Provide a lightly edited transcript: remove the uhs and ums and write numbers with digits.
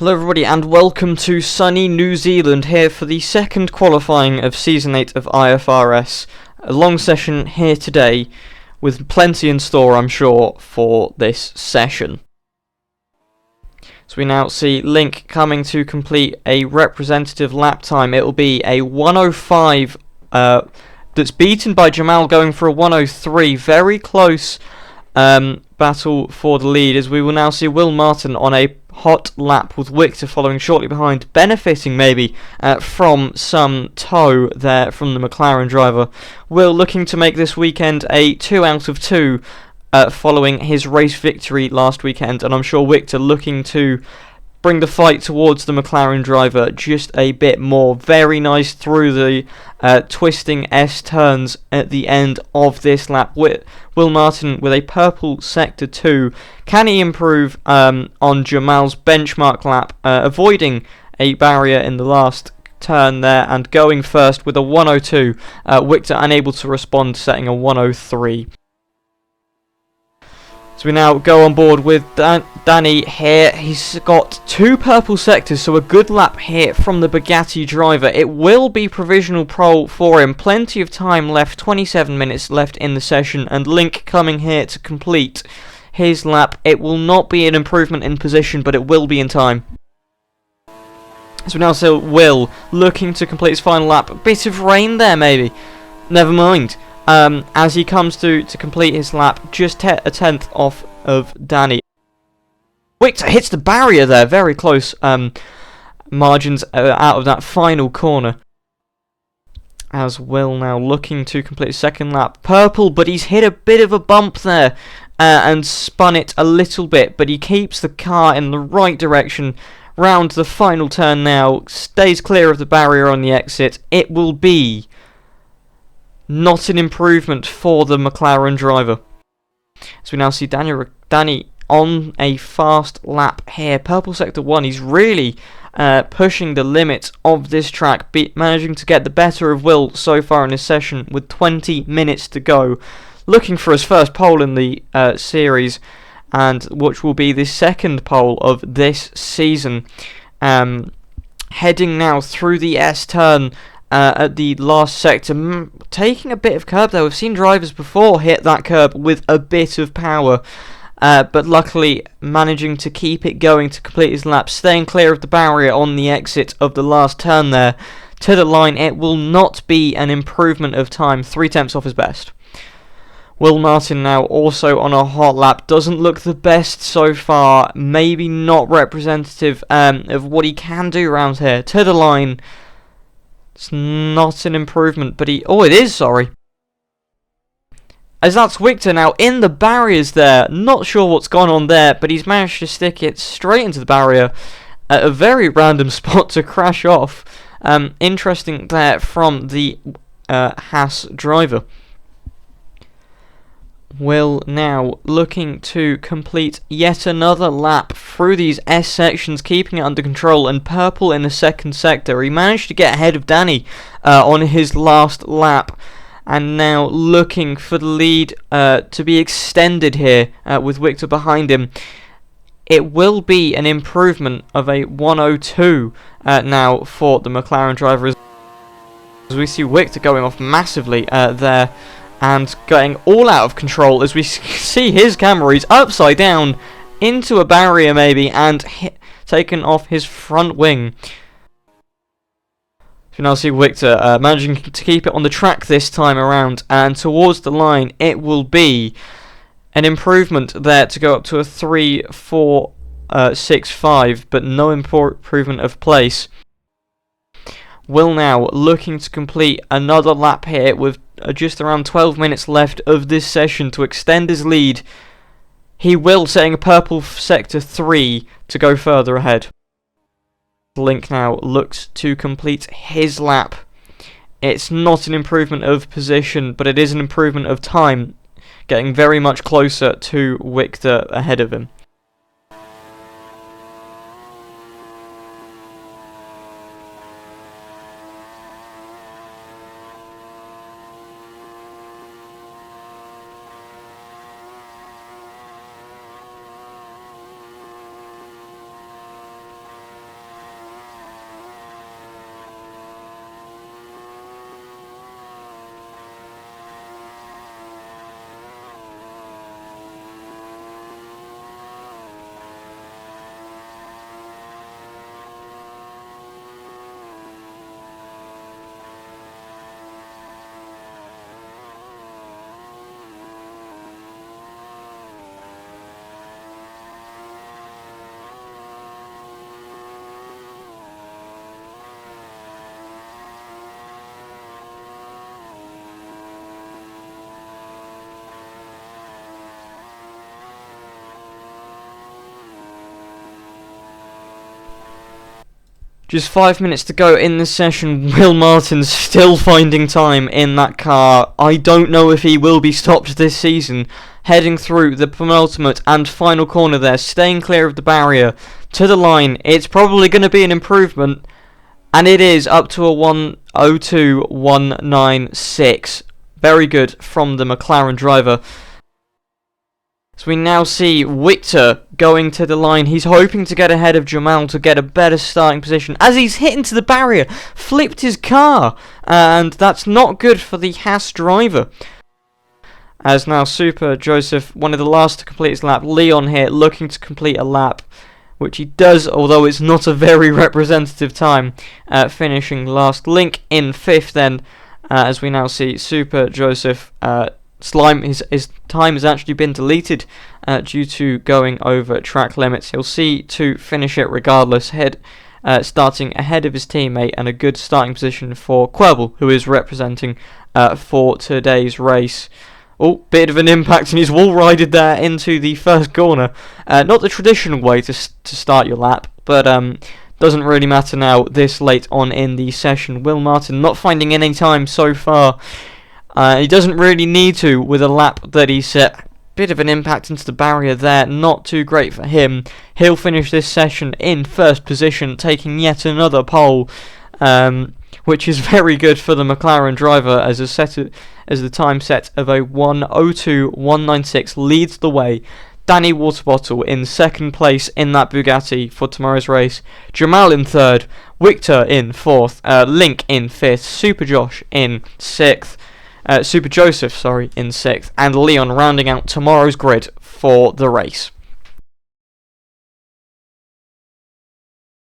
Hello everybody and welcome to sunny New Zealand here for the second qualifying of Season 8 of IFRS. A long session here today with plenty in store, I'm sure, for this session. So we now see Link coming to complete a representative lap time. It will be a 105 that's beaten by Jamal going for a 103. Very close battle for the lead, as we will now see Will Martin on a hot lap with Victor following shortly behind, benefiting maybe from some tow there from the McLaren driver. Will looking to make this weekend a 2 out of 2 following his race victory last weekend, and I'm sure Victor looking to bring the fight towards the McLaren driver just a bit more. Very nice through the twisting S-turns at the end of this lap. Will Martin with a purple sector 2. Can he improve on Jamal's benchmark lap, avoiding a barrier in the last turn there and going first with a 102. Victor unable to respond, setting a 103. So we now go on board with Danny here. He's got 2 purple sectors, so a good lap here from the Bugatti driver. It will be provisional pole for him. Plenty of time left, 27 minutes left in the session, and Link coming here to complete his lap. It will not be an improvement in position, but it will be in time. So we now see Will looking to complete his final lap. A bit of rain there maybe. Never mind. As he comes to complete his lap, just a tenth off of Danny. Victor hits the barrier there, very close margins out of that final corner. As Will now looking to complete his second lap. Purple, but he's hit a bit of a bump there and spun it a little bit, but he keeps the car in the right direction. Round the final turn now, stays clear of the barrier on the exit. It will be not an improvement for the McLaren driver. So we now see Danny on a fast lap here. Purple sector 1, he's really pushing the limits of this track, managing to get the better of Will so far in this session with 20 minutes to go. Looking for his first pole in the series, and which will be the second pole of this season. Heading now through the S-turn at the last sector, taking a bit of curb there. We've seen drivers before hit that curb with a bit of power, but luckily managing to keep it going to complete his lap, staying clear of the barrier on the exit of the last turn there to the line. It will not be an improvement of time, 3 tenths off his best. Will Martin now also on a hot lap, doesn't look the best so far, maybe not representative of what he can do around here, to the line. It's not an improvement, but it is, sorry. As that's Victor now in the barriers there. Not sure what's gone on there, but he's managed to stick it straight into the barrier at a very random spot to crash off. Interesting there from the Haas driver. Will now looking to complete yet another lap through these S sections, keeping it under control, and purple in the second sector. He managed to get ahead of Danny on his last lap, and now looking for the lead to be extended here with Victor behind him. It will be an improvement of a 102 now for the McLaren driver, as we see Victor going off massively there and getting all out of control, as we see his camera, he's upside down into a barrier maybe, and taken off his front wing. So we now see Victor managing to keep it on the track this time around, and towards the line it will be an improvement there to go up to a 3.465, but no improvement of place. Will now looking to complete another lap here with just around 12 minutes left of this session to extend his lead. He will, setting a purple sector 3 to go further ahead. Link now looks to complete his lap. It's not an improvement of position, but it is an improvement of time, getting very much closer to Victor ahead of him. Just 5 minutes to go in this session. Will Martin's still finding time in that car. I don't know if he will be stopped this season. Heading through the penultimate and final corner there, staying clear of the barrier to the line. It's probably going to be an improvement, and it is up to a 1:02.196. Very good from the McLaren driver. So we now see Victor going to the line. He's hoping to get ahead of Jamal to get a better starting position. As he's hit into the barrier, flipped his car, and that's not good for the Haas driver. As now Super Joseph, one of the last to complete his lap. Leon here looking to complete a lap, which he does, although it's not a very representative time, finishing last. Link in 5th then, as we now see Super Joseph Slime, his time has actually been deleted due to going over track limits. He'll see to finish it regardless, starting ahead of his teammate, and a good starting position for Quibble, who is representing for today's race. Oh, bit of an impact, and he's wall-rided there into the first corner. Not the traditional way to start your lap, but doesn't really matter now this late on in the session. Will Martin not finding any time so far. He doesn't really need to with a lap that he set. Bit of an impact into the barrier there, not too great for him. He'll finish this session in first position, taking yet another pole, which is very good for the McLaren driver, as the time set of a 1:02.196 leads the way. Danny Waterbottle in second place in that Bugatti for tomorrow's race. Jamal in 3rd, Victor in 4th, Link in 5th, Super Josh in 6th, Super Joseph, in 6th, and Leon rounding out tomorrow's grid for the race.